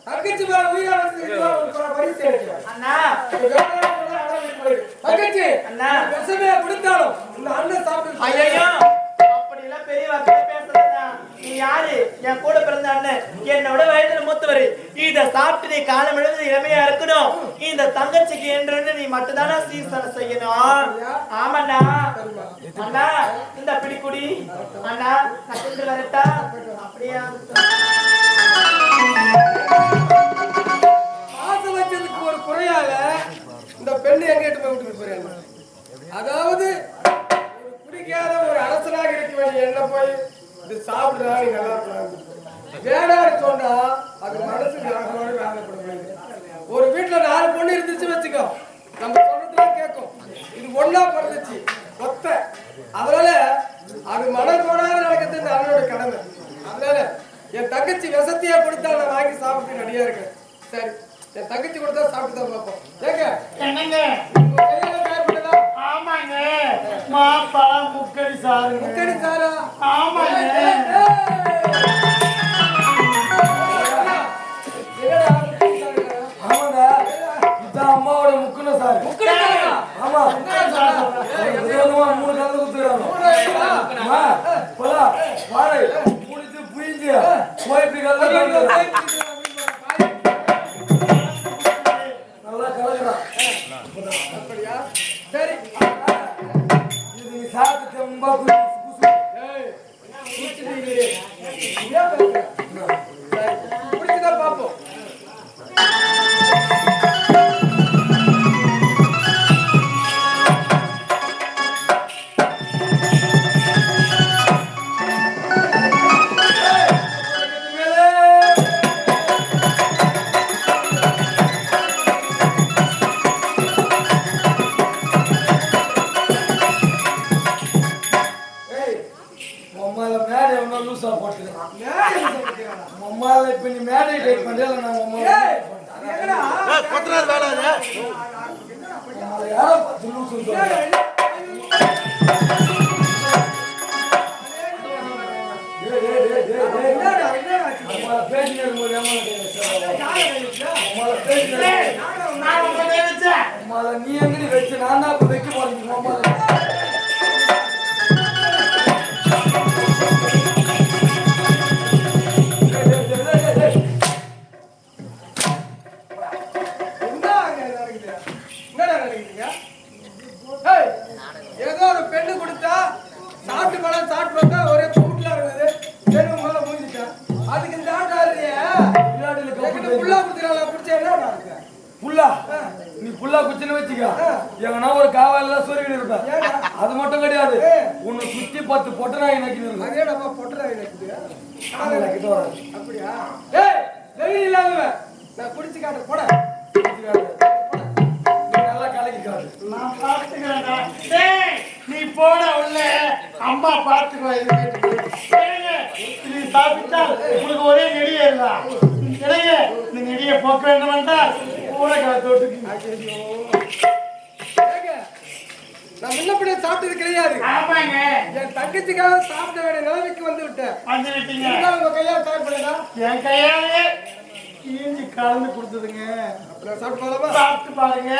தங்கச்சி மேல உயிரா வச்சு அண்ணா தங்கச்சி அண்ணா விஷமே கொடுத்தாலும் இந்த அண்ணன் சாப்பிட்டு ஐயோ அப்படி எல்லாம் பெரிய வார்த்தை பேசுறா. நீ யாரு? என் கூட பிறந்த அண்ணன், என்னோட வயதுல மூத்தவர். இத சாப்பிட்டு நீ காலம் முழுவதும் இளமையா இருக்கணும். இந்த தங்கச்சிக்கு என்று நீ மட்டும்தானா சீர்சனை செய்யணும். ஆமாண்ணா. அண்ணா இந்த பிடிக்குடி அண்ணா கட்டு வரட்டா? அப்படியா? ஆசை வச்சதுக்கு ஒரு குறையால இந்த பெண்ணு எங்கிட்ட போய் விட்டு போறேன். அதாவது பிடிக்காத ஒரு அரசனாக இருக்க வேண்டிய என்ன போய் இது சாப்பிடுறாங்க நல்லா வேடாடு சொன்னா அது மனசுக்கு ஆகமான வேலைப்பட. ஒரு வீட்டுல 4 பொண்ணு இருந்துச்சு வச்சுக்கோ, நம்ம சொல்றதுலாம் கேட்கும். இது ஒன்னா பிறந்துச்சு ஒத்த, அதனால அது மனக்கோடாக நடக்கிறது இந்த அண்ணனோட கடமை. அதனால என் தங்கச்சி விஷத்தையே கொடுத்தா நான் வாங்கி சாப்பிட்டு ரெடியா இருக்கேன். சரி, என் தங்கச்சி கொடுத்தா சாப்பிட்டு தான் பார்ப்போம். ஏங்க என்னங்க ஆமாங்க, மாப்பா முக்கடி சாரு. முக்கடி சாரா? ஆமாங்க. அம்மாவோட முக்குன சார். ஆமா, 3 கலந்து குத்துறாங்க. வாழை முடிச்சு புரிஞ்சு போயிட்டு நல்லா கலக்குறான். சரி, இது சாப்பிட்டு ரொம்ப குடிச்சுதான் பார்ப்போம். நீ எங்கடி வச்சு நான் தான் வைக்க போறேன். ஏதோ ஒரு பெண்ணு கொடுத்தா சாப்பிட்டு பழம் சாப்பிட்டு பார்த்தா ஒரே கூட்டுல இருந்தது. பெண்ணு மேல மூஞ்சிட்டேன். அதுக்கு இந்த புல்லா குடுத்துறாங்க. பிடிச்சா புல்லா நீ புல்லா குச்சின்னு வச்சுக்க, எங்கன்னா ஒரு காவால சொருகிட்டு இருப்ப. அது மட்டும் கிடையாது, உன்னை சுத்தி 10 பொட்டராய் நக்கிட்டு இருக்கு. அதே நம்ம பொட்டராய் நக்குது. அப்படியா? இல்லாதவன் நான் குடிச்சு காட்ட போட நல்லா கலக்கி காட்டு. நான் பாத்துக்கிறேன். நீ போட உள்ள அம்மா பாத்துக்குவா. நீ சாப்பிட்டா உனக்கு ஒரே நெடியே இருந்தா இந்த நெடியை போக்க வேண்டும் என்றால் நான் முன்னப்படியே சாப்பிட்டது கிடையாது. ஆமாங்க, என் தங்கச்சிக்காக சாப்பிட வேண்டிய நிலைமைக்கு வந்து விட்டேன். வந்து விட்டீங்க. உங்க கையால் தயார் பண்ணா என் கையாலே கீஞ்சி கலந்து கொடுத்ததுங்க. சாப்பிட்டு பாருங்க. சாப்பிட்டு பாருங்க.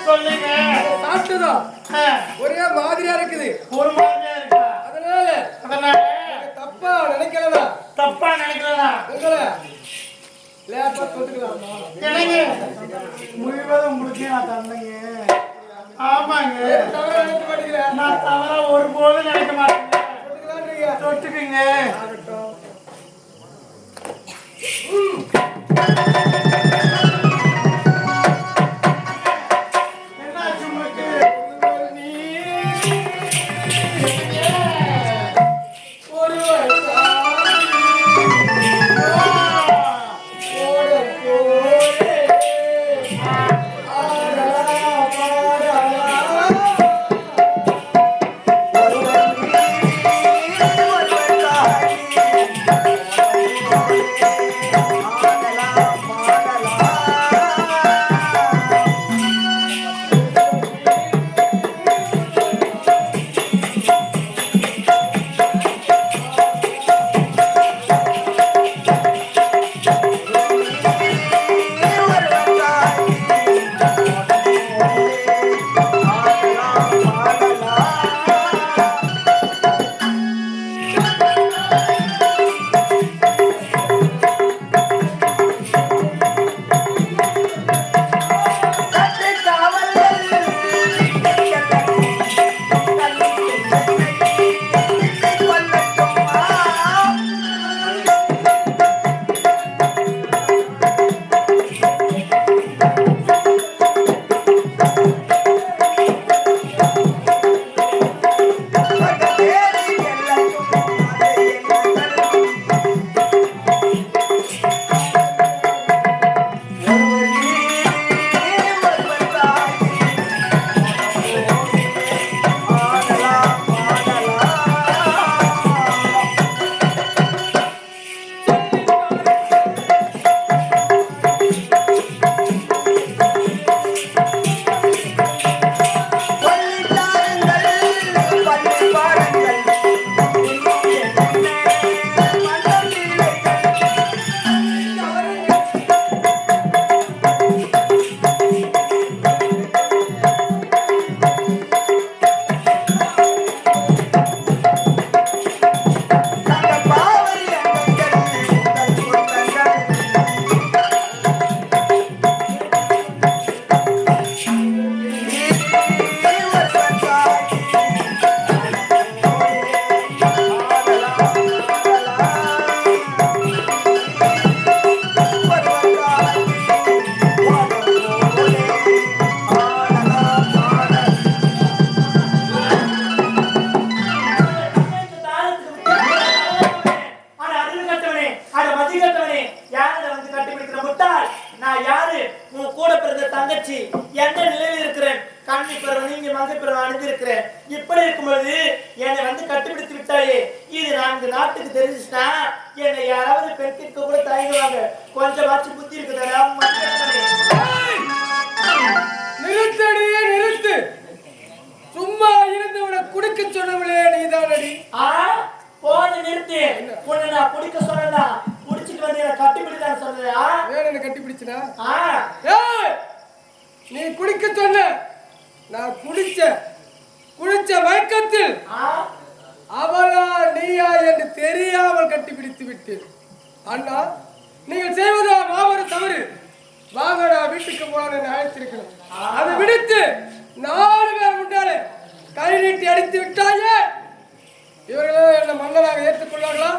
சொல்லுங்க. சாப்பிட்டுதான் ஒரே மாதிரியா இருக்குது. ஒரு மாதிரியா இருக்கா? அதனால தப்பா நினைக்கலடா. தப்பா நினைக்கலடா. உங்களை லேப்பா தொட்டுக்கலாமா? எனக்கு முழுவதும் முடிச்சு நான் தந்தேங்க. ஆமாங்க, தவறா நினைக்க மாட்டேங்கிறேன். நான் தவறா ஒருபோதும் நினைக்க மாட்டேங்க. தொட்டுக்கலான்றீங்க. தொட்டுக்குங்க. என்னாச்சு உங்களுக்கு? அசிங்கமாக இப்ப நான் அணிந்திருக்கிறேன். இப்படி இருக்கும்போது என்னை வந்து கட்டுப்பிடித்து விட்டாயே, இது நான்கு நாட்டுக்கு தெரிஞ்சுச்சுன்னா என்னை யாராவது பெற்றிருக்க கூட தயங்குவாங்க. கொஞ்சமாச்சும் புத்தி இருக்குதா? நிறுத்தடியே நிறுத்து. சும்மா இருந்து உன குடிக்க சொன்னவளே நீதானடி. போன நிறுத்து. உன்னை நான் குடிக்க சொன்னா குடிச்சிட்டு வந்து என்ன கட்டிப்பிடிச்சான்னு சொன்னியா? வேற என்ன கட்டி பிடிச்சனா? நீ குடிக்க சொன்ன, நான் குடிச்ச மயக்கத்தில் அவளா நீயா என்று தெரியாமல் கட்டிப்பிடித்து விட்டு, அண்ணா நீங்கள் செய்வதா மாபெரும் தவறு. வாங்கடா வீட்டுக்கு போன அழைத்திருக்கணும். அதை விடுத்து 4 பேர் முன்னாலே கை நீட்டி அடித்து விட்டாயே. இவர்களே என்ன மன்னராக ஏற்றுக்கொள்வார்களா?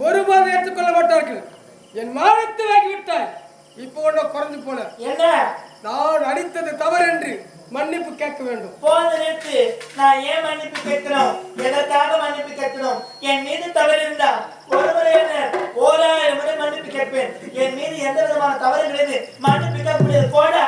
ஒருபாடு ஏற்றுக்கொள்ள மாட்டார்கள். என் மானத்தை வாங்கி விட்டாய். இப்போ ஒன்ன குறைஞ்சு போன என்ன? நான் அடித்தது தவறு என்று மன்னிப்பு கேட்க வேண்டும். போன நிறுத்து. நான் ஏன் மன்னிப்பு கேட்கிறோம்? எதற்காக மன்னிப்பு கேட்கிறோம்? என் மீது தவறு இருந்தா ஒரு முறை என்ன 1000 முறை மன்னிப்பு கேட்பேன். என் மீது எந்த விதமான தவறு கிடையாது. மன்னிப்பு கேட்க முடியாது. போடா.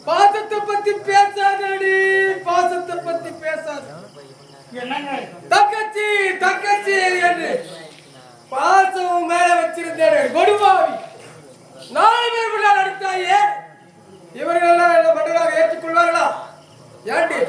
பாசத்தை பத்தி பேசாதடி, பாசத்தை பத்தி பேசாத. தங்கச்சி தங்கச்சி என்று பாசம் மேல வச்சிருந்தேன் கொடுமாவி. 4 பேர் அடித்தாயே, இவர்கள் எல்லாம் என்ன மன்னராக ஏற்றுக்கொள்வார்களா? ஏண்டி